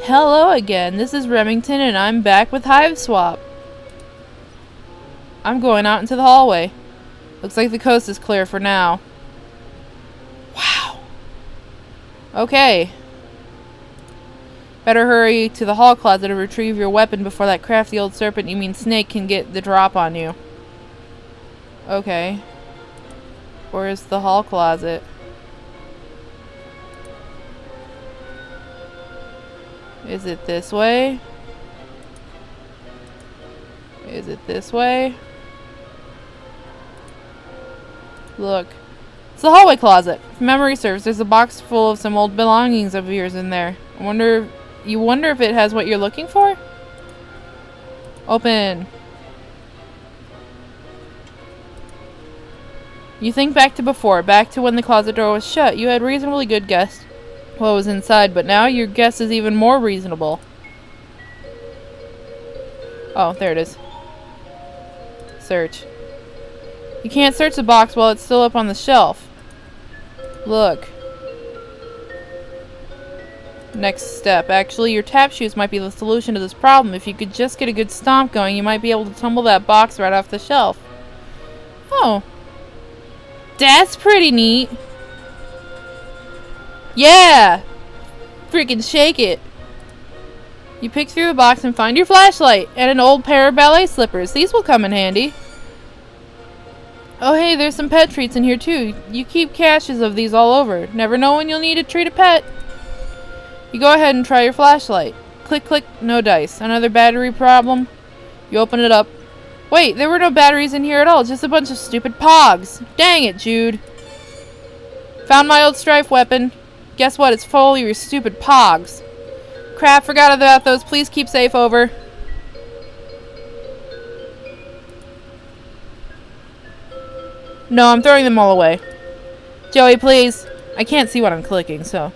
Hello again, this is Remington and I'm back with HIVESWAP. I'm going out into the hallway. Looks like the coast is clear for now. Wow. Okay. Better hurry to the hall closet to retrieve your weapon before that crafty old serpent, you mean snake, can get the drop on you. Okay. Where's the hall closet? Is it this way? Is it this way? Look. It's the hallway closet. If memory serves, there's a box full of some old belongings of yours in there. You wonder if it has what you're looking for? Open. You think back to before, back to when the closet door was shut. You had reasonably good guess what was inside, but now your guess is even more reasonable. Oh, there it is. Search. You can't search the box while it's still up on the shelf. Look. Next step. Actually, your tap shoes might be the solution to this problem. If you could just get a good stomp going, you might be able to tumble that box right off the shelf. Oh. That's pretty neat. Yeah! Freaking shake it. You pick through the box and find your flashlight and an old pair of ballet slippers. These will come in handy. Oh hey, there's some pet treats in here too. You keep caches of these all over. Never know when you'll need to treat a pet. You go ahead and try your flashlight. Click, click, no dice. Another battery problem? You open it up. Wait, there were no batteries in here at all. Just a bunch of stupid pogs. Dang it, Jude. Found my old strife weapon. Guess what? It's full of your stupid pogs. Crap, forgot about those. Please keep safe, over. No, I'm throwing them all away. Joey, please. I can't see what I'm clicking, so.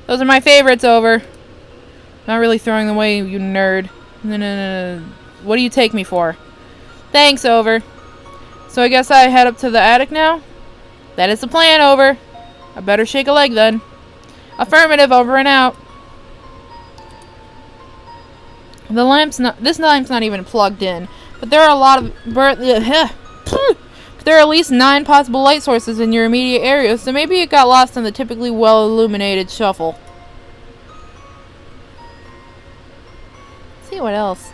Those are my favorites, over. Not really throwing them away, you nerd. No. What do you take me for? Thanks, over. So I guess I head up to the attic now? That is the plan, over. I better shake a leg then. Affirmative, over and out. This lamp's not even plugged in, but there are a lot of there are at least 9 possible light sources in your immediate area, so maybe it got lost in the typically well-illuminated shuffle. Let's see what else.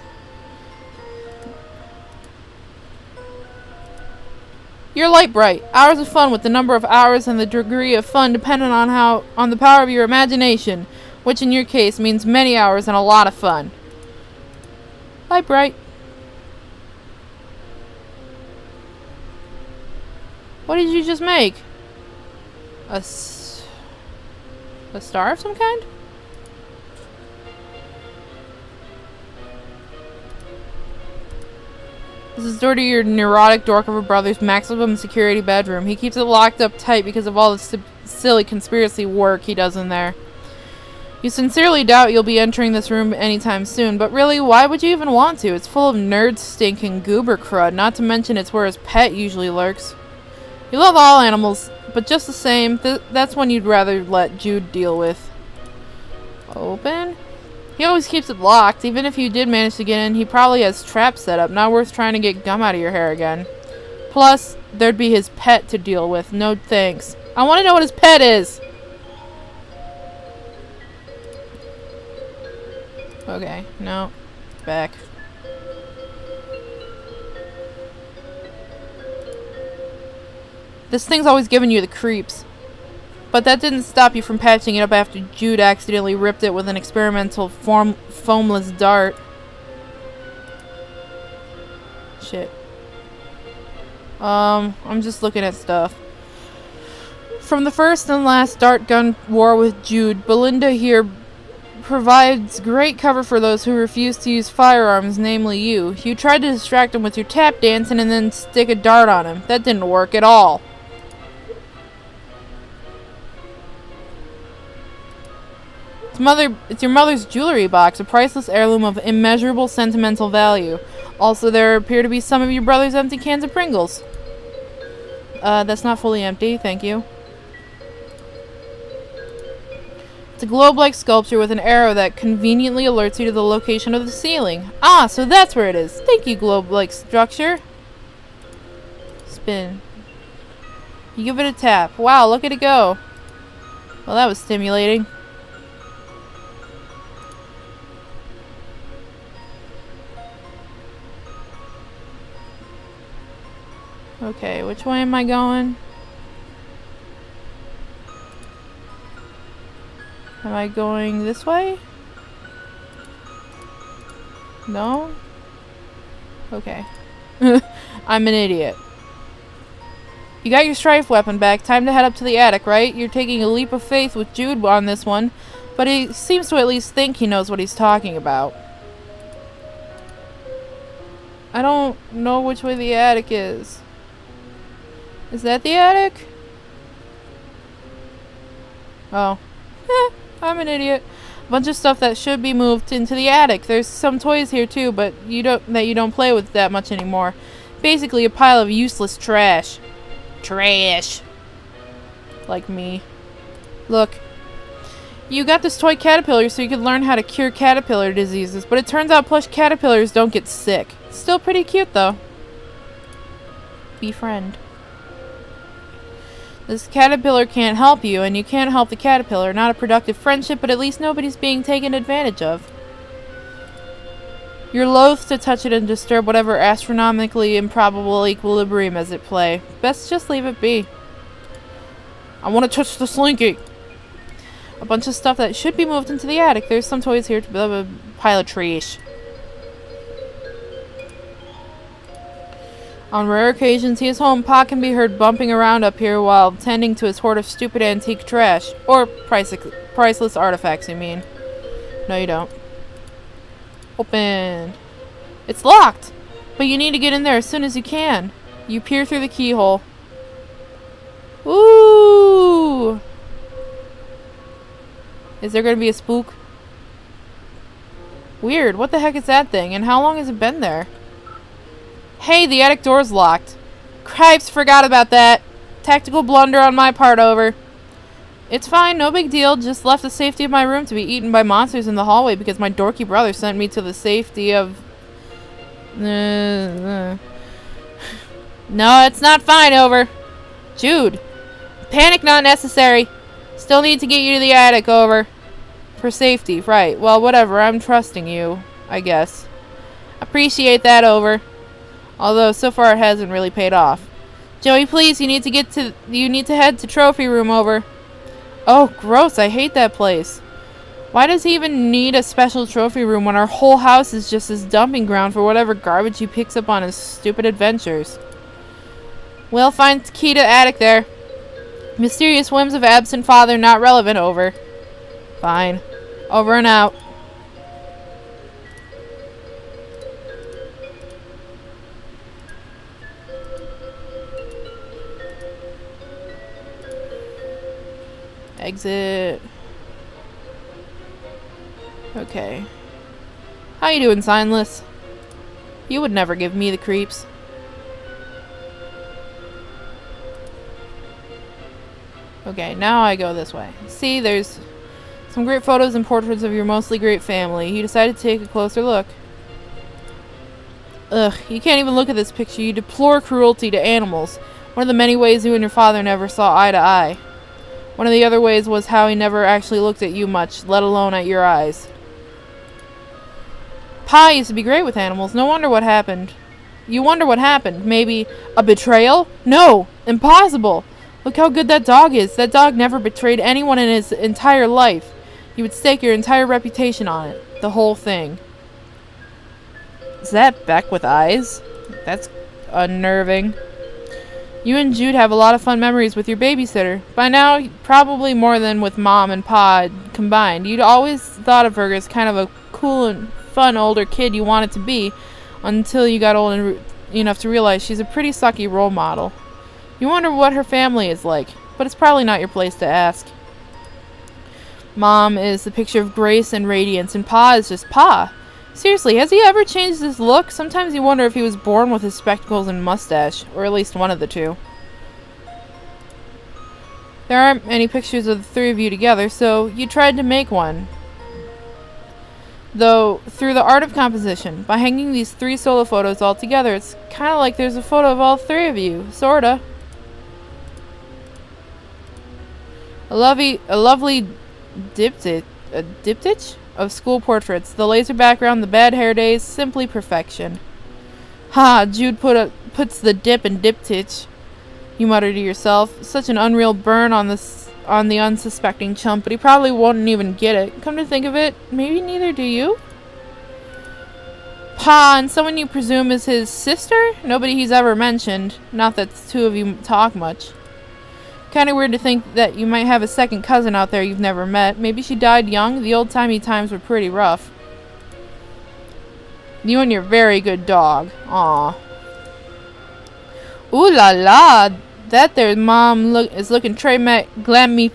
Your light bright. Hours of fun, with the number of hours and the degree of fun dependent on the power of your imagination, which in your case means many hours and a lot of fun. Light bright. What did you just make? A star of some kind? This is the door to your neurotic dork of a brother's maximum security bedroom. He keeps it locked up tight because of all the silly conspiracy work he does in there. You sincerely doubt you'll be entering this room anytime soon, but really, why would you even want to? It's full of nerd stink and goober crud, not to mention it's where his pet usually lurks. You love all animals, but just the same, that's one you'd rather let Jude deal with. Open? He always keeps it locked. Even if you did manage to get in, he probably has traps set up. Not worth trying to get gum out of your hair again. Plus, there'd be his pet to deal with. No thanks. I want to know what his pet is. Okay, no. Back. This thing's always giving you the creeps. But that didn't stop you from patching it up after Jude accidentally ripped it with an experimental foamless dart. Shit. I'm just looking at stuff. From the first and last dart gun war with Jude, Belinda here provides great cover for those who refuse to use firearms, namely you. You tried to distract him with your tap dancing and then stick a dart on him. That didn't work at all. It's your mother's jewelry box, a priceless heirloom of immeasurable sentimental value. Also, there appear to be some of your brother's empty cans of Pringles. That's not fully empty, thank you. It's a globe-like sculpture with an arrow that conveniently alerts you to the location of the ceiling. Ah, so that's where it is. Thank you, globe-like structure. Spin. You give it a tap. Wow, look at it go. Well, that was stimulating. Okay, which way am I going? Am I going this way? No? Okay. I'm an idiot. You got your strife weapon back. Time to head up to the attic, right? You're taking a leap of faith with Jude on this one, but he seems to at least think he knows what he's talking about. I don't know which way the attic is. Is that the attic? Oh. I'm an idiot. A bunch of stuff that should be moved into the attic. There's some toys here too, but you don't play with that much anymore. Basically a pile of useless trash. Trash. Like me. Look. You got this toy caterpillar so you could learn how to cure caterpillar diseases, but it turns out plush caterpillars don't get sick. Still pretty cute though. Befriend. This caterpillar can't help you, and you can't help the caterpillar. Not a productive friendship, but at least nobody's being taken advantage of. You're loath to touch it and disturb whatever astronomically improbable equilibrium is at play. Best just leave it be. I want to touch the slinky. A bunch of stuff that should be moved into the attic. There's some toys here to build a pile of trash. On rare occasions he is home, Pa can be heard bumping around up here while tending to his hoard of stupid antique trash. Or priceless artifacts, you mean. No, you don't. Open. It's locked! But you need to get in there as soon as you can. You peer through the keyhole. Ooh! Is there going to be a spook? Weird. What the heck is that thing? And how long has it been there? Hey, the attic door's locked. Cripes, forgot about that. Tactical blunder on my part, over. It's fine, no big deal. Just left the safety of my room to be eaten by monsters in the hallway because my dorky brother sent me to the safety of... No, it's not fine, over. Jude. Panic not necessary. Still need to get you to the attic, over. For safety, right. Well, whatever, I'm trusting you, I guess. Appreciate that, over. Although, so far it hasn't really paid off. Joey, please, you need to head to trophy room, over. Oh, gross, I hate that place. Why does he even need a special trophy room when our whole house is just his dumping ground for whatever garbage he picks up on his stupid adventures? We'll find the key to the attic there. Mysterious whims of absent father not relevant, over. Fine. Over and out. Exit. Okay. How you doing, Signless? You would never give me the creeps. Okay, now I go this way. See, there's some great photos and portraits of your mostly great family. You decided to take a closer look. Ugh, you can't even look at this picture. You deplore cruelty to animals. One of the many ways you and your father never saw eye to eye. One of the other ways was how he never actually looked at you much, let alone at your eyes. Pa used to be great with animals. No wonder what happened. You wonder what happened. Maybe a betrayal? No! Impossible! Look how good that dog is. That dog never betrayed anyone in his entire life. You would stake your entire reputation on it. The whole thing. Is that Beck with eyes? That's unnerving. You and Jude have a lot of fun memories with your babysitter. By now, probably more than with Mom and Pa combined. You'd always thought of her as kind of a cool and fun older kid you wanted to be, until you got old enough to realize she's a pretty sucky role model. You wonder what her family is like, but it's probably not your place to ask. Mom is the picture of grace and radiance, and Pa is just Pa. Seriously, has he ever changed his look? Sometimes you wonder if he was born with his spectacles and mustache, or at least one of the two. There aren't any pictures of the three of you together, so you tried to make one. Though, through the art of composition, by hanging these three solo photos all together, it's kind of like there's a photo of all three of you, sorta. A lovely diptych of school portraits. The laser background, the bad hair days, simply perfection. Ha! Jude puts the dip in diptych. You mutter to yourself. Such an unreal burn on the unsuspecting chump, but he probably won't even get it. Come to think of it, maybe neither do you? Pa, and someone you presume is his sister? Nobody he's ever mentioned. Not that the two of you talk much. Kinda weird to think that you might have a second cousin out there you've never met. Maybe she died young. The old-timey times were pretty rough. You and your very good dog. Aw. Ooh la la! That there's mom is looking très glamnifique.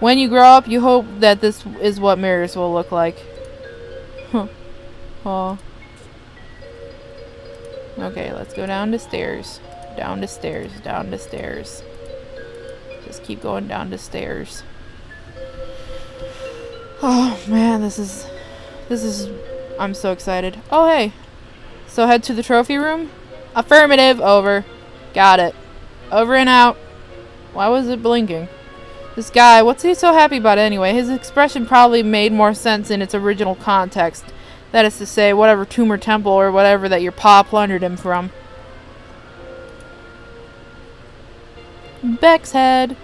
When you grow up, you hope that this is what mirrors will look like. Huh. Aw. Okay, let's go down the stairs. Down the stairs, down the stairs. Just keep going down the stairs. Oh man, this is I'm so excited. Oh hey. So head to the trophy room? Affirmative, over. Got it. Over and out. Why was it blinking? This guy, what's he so happy about anyway? His expression probably made more sense in its original context. That is to say, whatever tomb or temple or whatever that your pa plundered him from. Beck's head.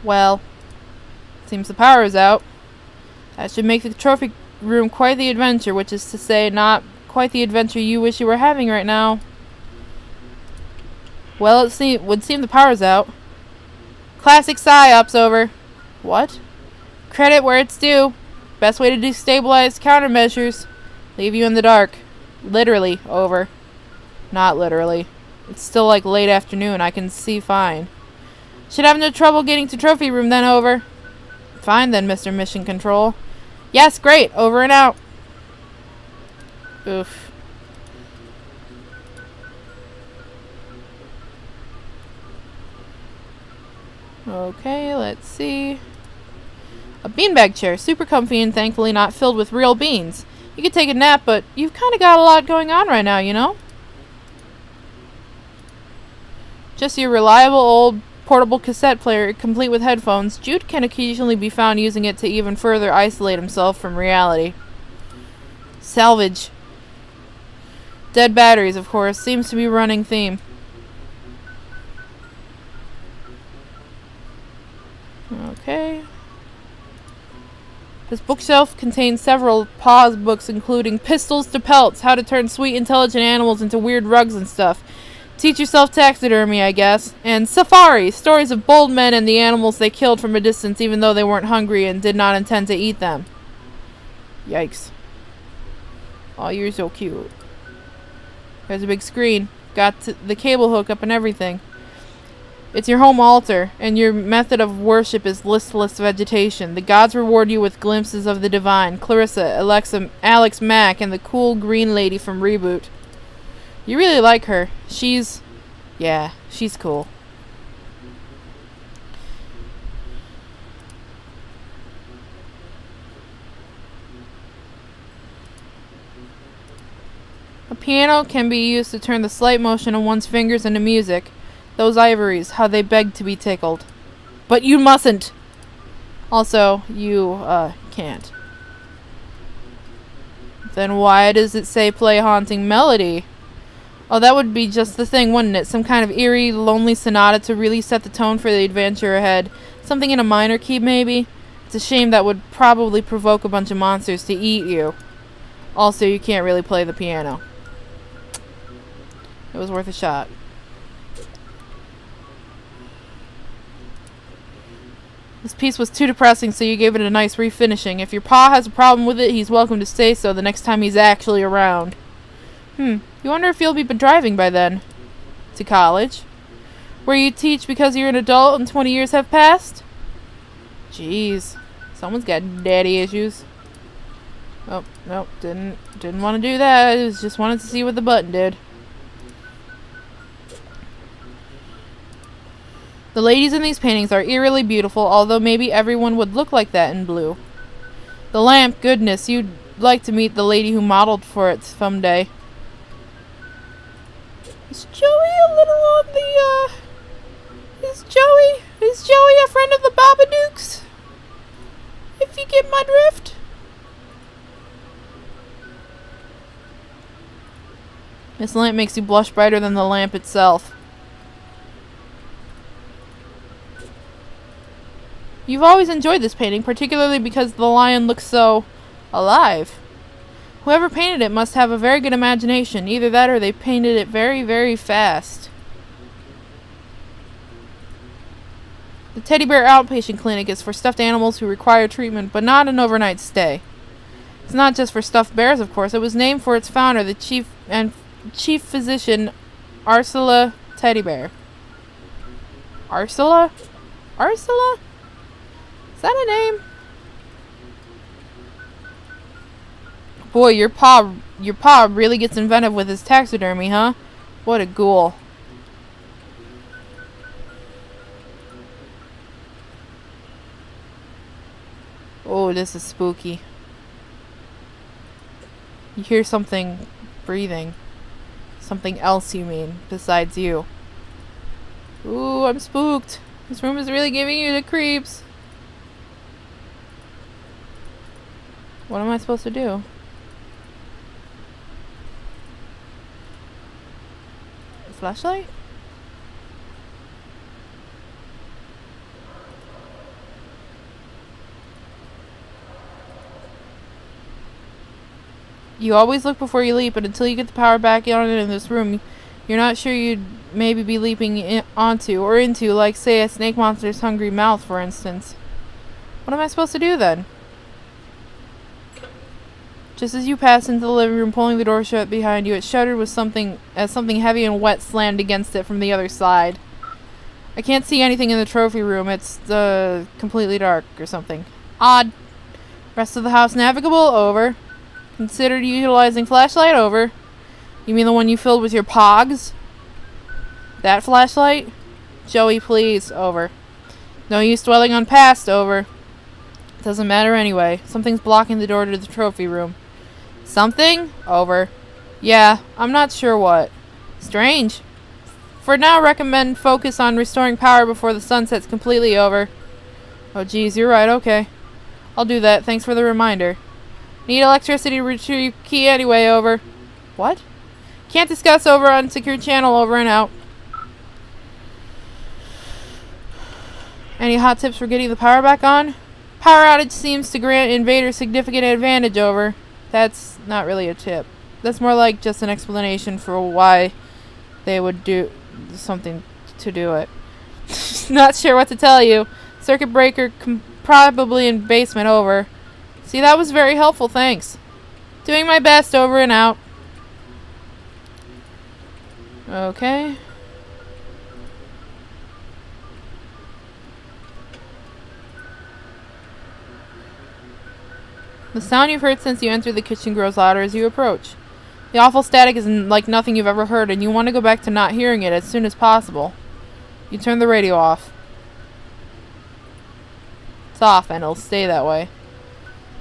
Well, seems the power is out. That should make the trophy room quite the adventure, which is to say, not quite the adventure you wish you were having right now. Well, it would seem the power's out. Classic psyops, over. What? Credit where it's due. Best way to destabilize countermeasures. Leave you in the dark. Literally, over. Not literally. It's still like late afternoon. I can see fine. Should have no trouble getting to trophy room then, over. Fine then, Mr. Mission Control. Yes, great. Over and out. Oof. Okay, let's see. A beanbag chair. Super comfy and thankfully not filled with real beans. You could take a nap, but you've kind of got a lot going on right now, you know? Just your reliable old portable cassette player, complete with headphones. Jude can occasionally be found using it to even further isolate himself from reality. Salvage. Dead batteries, of course. Seems to be a running theme. Okay. This bookshelf contains several Pa's books, including Pistols to Pelts, How to Turn Sweet Intelligent Animals into Weird Rugs and Stuff. Teach yourself taxidermy, I guess. And Safari, stories of bold men and the animals they killed from a distance even though they weren't hungry and did not intend to eat them. Yikes. Oh, you're so cute. There's a big screen. Got the cable hook up and everything. It's your home altar, and your method of worship is listless vegetation. The gods reward you with glimpses of the divine. Clarissa, Alex Mack, and the cool green lady from Reboot. You really like her. Yeah, she's cool. A piano can be used to turn the slight motion of one's fingers into music. Those ivories, how they beg to be tickled. But you mustn't! Also, you, can't. Then why does it say play haunting melody? Oh, that would be just the thing, wouldn't it? Some kind of eerie, lonely sonata to really set the tone for the adventure ahead. Something in a minor key, maybe? It's a shame that would probably provoke a bunch of monsters to eat you. Also, you can't really play the piano. It was worth a shot. This piece was too depressing, so you gave it a nice refinishing. If your pa has a problem with it, he's welcome to say so the next time he's actually around. You wonder if you'll be driving by then. To college? Where you teach because you're an adult and 20 years have passed? Jeez. Someone's got daddy issues. Oh, nope. Didn't want to do that. I just wanted to see what the button did. The ladies in these paintings are eerily beautiful, although maybe everyone would look like that in blue. The lamp, goodness, you'd like to meet the lady who modeled for it someday. Is Joey a little on the, Is Joey a friend of the Babadooks? If you get my drift? This lamp makes you blush brighter than the lamp itself. You've always enjoyed this painting, particularly because the lion looks so alive. Whoever painted it must have a very good imagination. Either that or they painted it very, very fast. The Teddy Bear Outpatient Clinic is for stuffed animals who require treatment, but not an overnight stay. It's not just for stuffed bears, of course. It was named for its founder, the chief physician, Ursula Teddy Bear. Ursula? Ursula? Is that a name? Boy, your pa really gets inventive with his taxidermy, huh? What a ghoul. Oh, this is spooky. You hear something breathing. Something else, you mean, besides you. Ooh, I'm spooked. This room is really giving you the creeps. What am I supposed to do? A flashlight? You always look before you leap, but until you get the power back on in this room, you're not sure you'd maybe be leaping onto or into, like, say, a snake monster's hungry mouth, for instance. What am I supposed to do, then? Just as you pass into the living room, pulling the door shut behind you, it shuddered with something heavy and wet slammed against it from the other side. I can't see anything in the trophy room. It's completely dark or something. Odd. Rest of the house navigable? Over. Considered utilizing flashlight? Over. You mean the one you filled with your pogs? That flashlight? Joey, please. Over. No use dwelling on past? Over. Doesn't matter anyway. Something's blocking the door to the trophy room. Something? Over. Yeah, I'm not sure what. Strange. For now, recommend focus on restoring power before the sun sets completely. Over. Oh geez, you're right, okay. I'll do that, thanks for the reminder. Need electricity to retrieve key anyway. Over. What? Can't discuss. Over. Unsecured channel. Over and out. Any hot tips for getting the power back on? Power outage seems to grant invaders significant advantage. Over. That's not really a tip. That's more like just an explanation for why they would do something to do it. Not sure what to tell you. Circuit breaker probably in basement. Over. See, that was very helpful, thanks. Doing my best. Over and out. Okay. The sound you've heard since you entered the kitchen grows louder as you approach. The awful static is like nothing you've ever heard, and you want to go back to not hearing it as soon as possible. You turn the radio off. It's off, and it'll stay that way.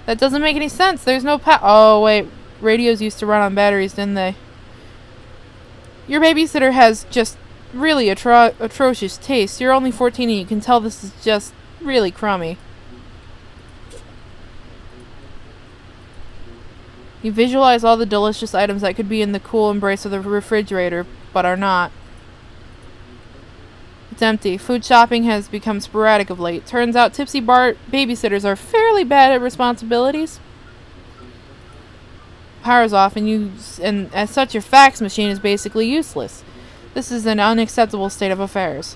That doesn't make any sense. There's no oh, wait. Radios used to run on batteries, didn't they? Your babysitter has just really atrocious taste. You're only 14 and you can tell this is just really crummy. You visualize all the delicious items that could be in the cool embrace of the refrigerator, but are not. It's empty. Food shopping has become sporadic of late. Turns out tipsy babysitters are fairly bad at responsibilities. Power's off, and as such, your fax machine is basically useless. This is an unacceptable state of affairs.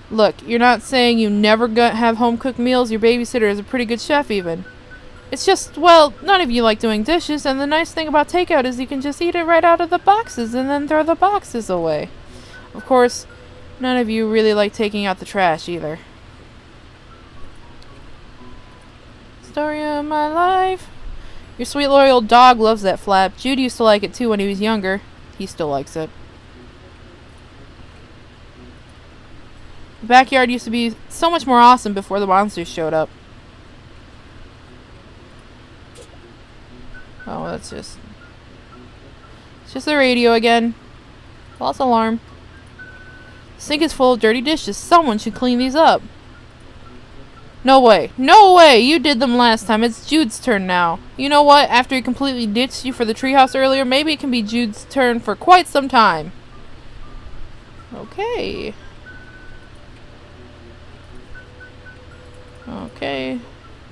Look, you're not saying you never have home-cooked meals. Your babysitter is a pretty good chef, even. It's just, well, none of you like doing dishes, and the nice thing about takeout is you can just eat it right out of the boxes and then throw the boxes away. Of course, none of you really like taking out the trash, either. Story of my life. Your sweet loyal dog loves that flap. Jude used to like it too when he was younger. He still likes it. The backyard used to be so much more awesome before the monsters showed up. Oh, that's just... It's just the radio again. False alarm. The sink is full of dirty dishes. Someone should clean these up. No way. No way! You did them last time. It's Jude's turn now. You know what? After he completely ditched you for the treehouse earlier, maybe it can be Jude's turn for quite some time. Okay. Okay.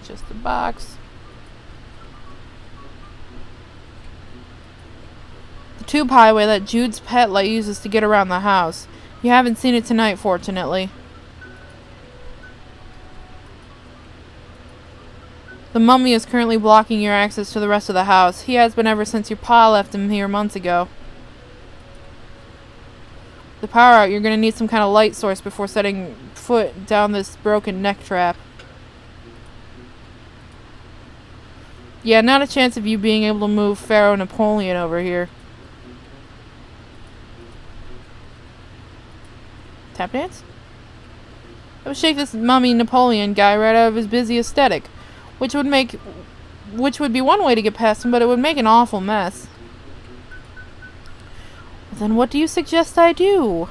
Just a box. The tube highway that Jude's pet light uses to get around the house. You haven't seen it tonight, fortunately. The mummy is currently blocking your access to the rest of the house. He has been ever since your pa left him here months ago. The power out, you're going to need some kind of light source before setting foot down this broken neck trap. Yeah, not a chance of you being able to move Pharaoh Napoleon over here. Tap dance? I would shake this mummy Napoleon guy right out of his busy aesthetic. Which would be one way to get past him, but it would make an awful mess. Well, then what do you suggest I do?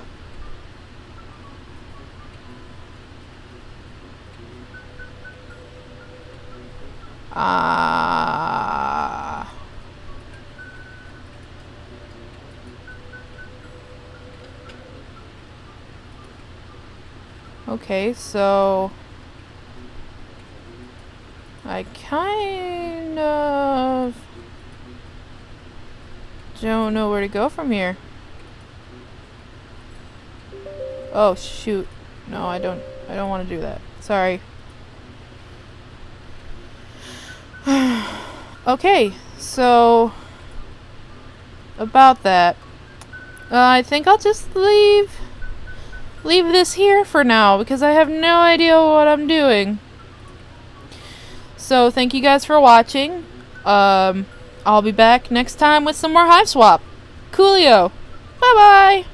Okay, so... I kind of don't know where to go from here. Oh shoot. No, I don't want to do that. Sorry. Okay, so about that. I think I'll just leave this here for now because I have no idea what I'm doing. So thank you guys for watching. I'll be back next time with some more HIVESWAP. Coolio. Bye bye.